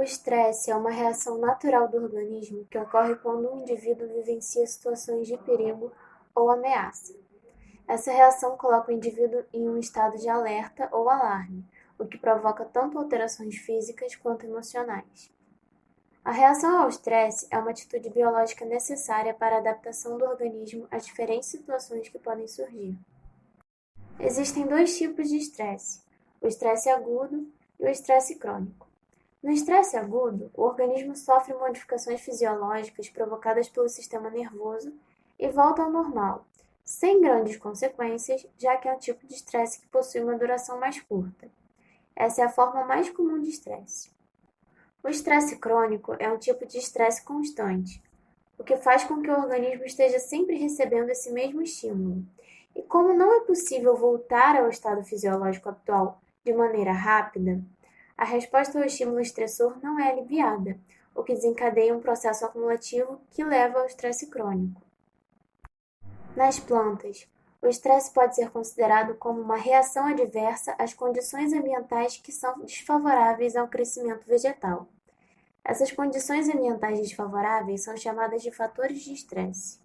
O estresse é uma reação natural do organismo que ocorre quando um indivíduo vivencia situações de perigo ou ameaça. Essa reação coloca o indivíduo em um estado de alerta ou alarme, o que provoca tanto alterações físicas quanto emocionais. A reação ao estresse é uma atitude biológica necessária para a adaptação do organismo às diferentes situações que podem surgir. Existem dois tipos de estresse: o estresse agudo e o estresse crônico. No estresse agudo, o organismo sofre modificações fisiológicas provocadas pelo sistema nervoso e volta ao normal, sem grandes consequências, já que é um tipo de estresse que possui uma duração mais curta. Essa é a forma mais comum de estresse. O estresse crônico é um tipo de estresse constante, o que faz com que o organismo esteja sempre recebendo esse mesmo estímulo. E como não é possível voltar ao estado fisiológico atual de maneira rápida, a resposta ao estímulo estressor não é aliviada, o que desencadeia um processo acumulativo que leva ao estresse crônico. Nas plantas, o estresse pode ser considerado como uma reação adversa às condições ambientais que são desfavoráveis ao crescimento vegetal. Essas condições ambientais desfavoráveis são chamadas de fatores de estresse.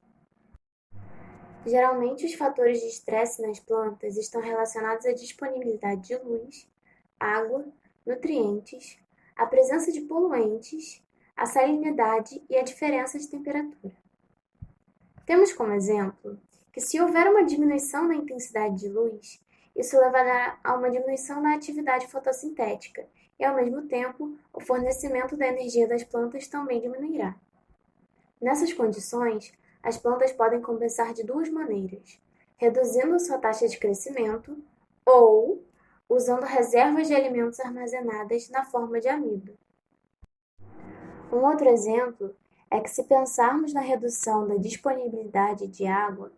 Geralmente, os fatores de estresse nas plantas estão relacionados à disponibilidade de luz, água, nutrientes, a presença de poluentes, a salinidade e a diferença de temperatura. Temos como exemplo que, se houver uma diminuição na intensidade de luz, isso levará a uma diminuição na atividade fotossintética e, ao mesmo tempo, o fornecimento da energia das plantas também diminuirá. Nessas condições, as plantas podem compensar de duas maneiras: reduzindo sua taxa de crescimento ou usando reservas de alimentos armazenadas na forma de amido. Um outro exemplo é que, se pensarmos na redução da disponibilidade de água,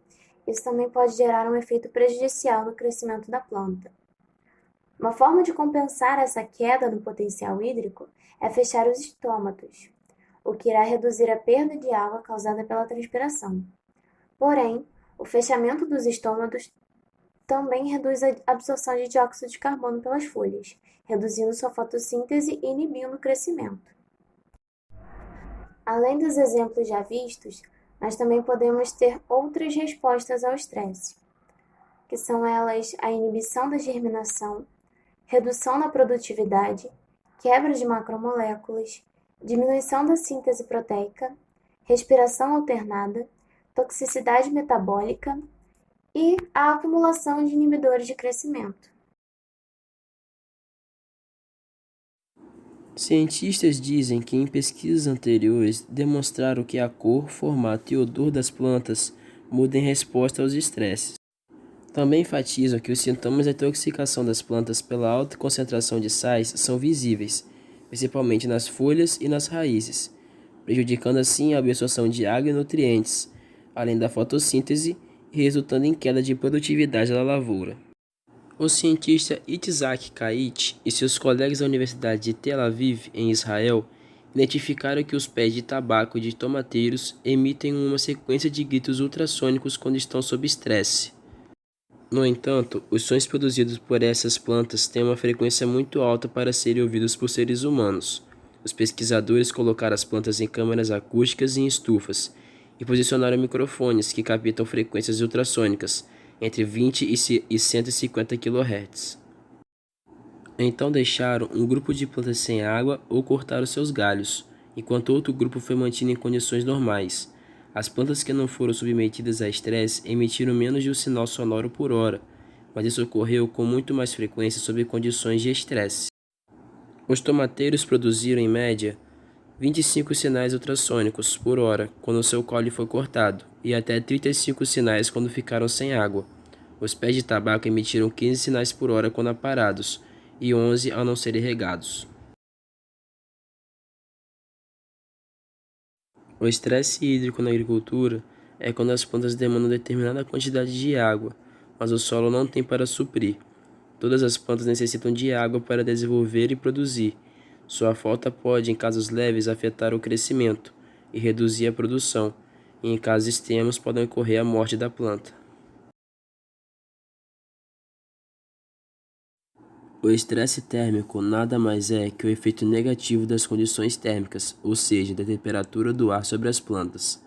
isso também pode gerar um efeito prejudicial no crescimento da planta. Uma forma de compensar essa queda no potencial hídrico é fechar os estômatos, o que irá reduzir a perda de água causada pela transpiração. Porém, o fechamento dos estômatos também reduz a absorção de dióxido de carbono pelas folhas, reduzindo sua fotossíntese e inibindo o crescimento. Além dos exemplos já vistos, nós também podemos ter outras respostas ao estresse, que são elas a inibição da germinação, redução na produtividade, quebra de macromoléculas, diminuição da síntese proteica, respiração alternada, toxicidade metabólica e a acumulação de inibidores de crescimento. Cientistas dizem que em pesquisas anteriores demonstraram que a cor, formato e odor das plantas mudam em resposta aos estresses. Também enfatizam que os sintomas da intoxicação das plantas pela alta concentração de sais são visíveis, principalmente nas folhas e nas raízes, prejudicando assim a absorção de água e nutrientes, além da fotossíntese e resultando em queda de produtividade da lavoura. O cientista Itzhak Kait e seus colegas da Universidade de Tel Aviv, em Israel, identificaram que os pés de tabaco de tomateiros emitem uma sequência de gritos ultrassônicos quando estão sob estresse. No entanto, os sons produzidos por essas plantas têm uma frequência muito alta para serem ouvidos por seres humanos. Os pesquisadores colocaram as plantas em câmaras acústicas e em estufas, e posicionaram microfones que captam frequências ultrassônicas, entre 20 e 150 kHz. Então deixaram um grupo de plantas sem água ou cortaram seus galhos, enquanto outro grupo foi mantido em condições normais. As plantas que não foram submetidas a estresse emitiram menos de um sinal sonoro por hora, mas isso ocorreu com muito mais frequência sob condições de estresse. Os tomateiros produziram, em média, 25 sinais ultrassônicos por hora quando seu caule foi cortado, e até 35 sinais quando ficaram sem água. Os pés de tabaco emitiram 15 sinais por hora quando aparados, e 11 ao não serem regados. O estresse hídrico na agricultura é quando as plantas demandam determinada quantidade de água, mas o solo não tem para suprir. Todas as plantas necessitam de água para desenvolver e produzir. Sua falta pode, em casos leves, afetar o crescimento e reduzir a produção, e em casos extremos pode ocorrer a morte da planta. O estresse térmico nada mais é que o efeito negativo das condições térmicas, ou seja, da temperatura do ar sobre as plantas.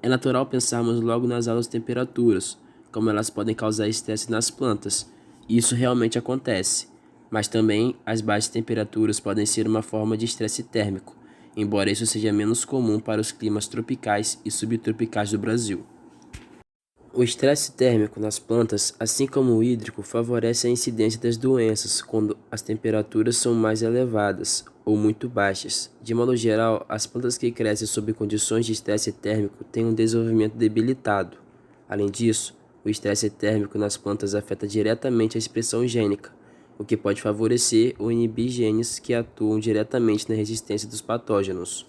É natural pensarmos logo nas altas temperaturas, como elas podem causar estresse nas plantas. Isso realmente acontece, mas também as baixas temperaturas podem ser uma forma de estresse térmico, embora isso seja menos comum para os climas tropicais e subtropicais do Brasil. O estresse térmico nas plantas, assim como o hídrico, favorece a incidência das doenças quando as temperaturas são mais elevadas ou muito baixas. De modo geral, as plantas que crescem sob condições de estresse térmico têm um desenvolvimento debilitado. Além disso, o estresse térmico nas plantas afeta diretamente a expressão gênica, o que pode favorecer ou inibir genes que atuam diretamente na resistência dos patógenos.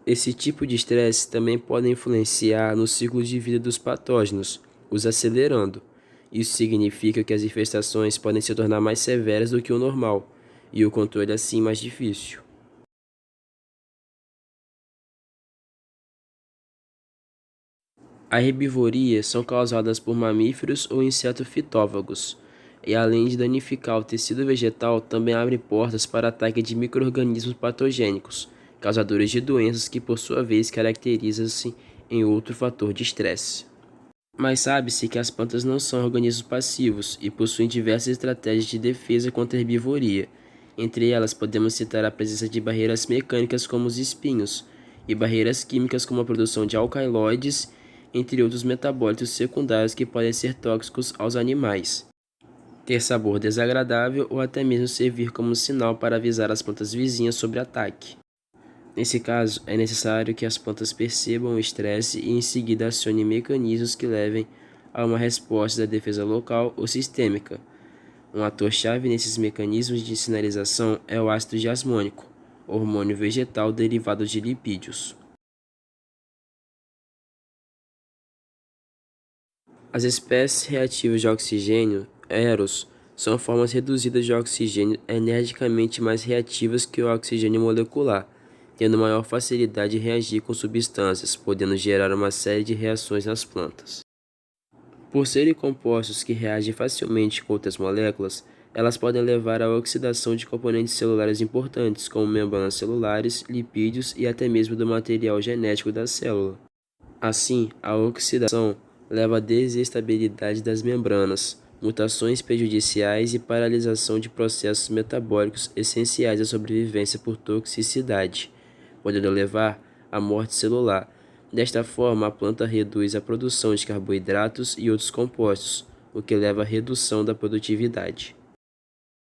Esse tipo de estresse também pode influenciar no ciclo de vida dos patógenos, os acelerando. Isso significa que as infestações podem se tornar mais severas do que o normal, e o controle assim mais difícil. A herbivoria são causadas por mamíferos ou insetos fitófagos, e além de danificar o tecido vegetal, também abre portas para ataque de micro-organismos patogênicos, causadores de doenças que por sua vez caracterizam-se em outro fator de estresse. Mas sabe-se que as plantas não são organismos passivos e possuem diversas estratégias de defesa contra a herbivoria. Entre elas podemos citar a presença de barreiras mecânicas como os espinhos e barreiras químicas como a produção de alcaloides, entre outros metabólitos secundários que podem ser tóxicos aos animais, ter sabor desagradável ou até mesmo servir como sinal para avisar as plantas vizinhas sobre ataque. Nesse caso, é necessário que as plantas percebam o estresse e em seguida acionem mecanismos que levem a uma resposta da defesa local ou sistêmica. Um ator-chave nesses mecanismos de sinalização é o ácido jasmônico, hormônio vegetal derivado de lipídios. As espécies reativas de oxigênio, EROS, são formas reduzidas de oxigênio energicamente mais reativas que o oxigênio molecular, tendo maior facilidade de reagir com substâncias, podendo gerar uma série de reações nas plantas. Por serem compostos que reagem facilmente com outras moléculas, elas podem levar à oxidação de componentes celulares importantes, como membranas celulares, lipídios e até mesmo do material genético da célula. Assim, a oxidação leva à desestabilidade das membranas, mutações prejudiciais e paralisação de processos metabólicos essenciais à sobrevivência por toxicidade, podendo levar à morte celular. Desta forma, a planta reduz a produção de carboidratos e outros compostos, o que leva à redução da produtividade.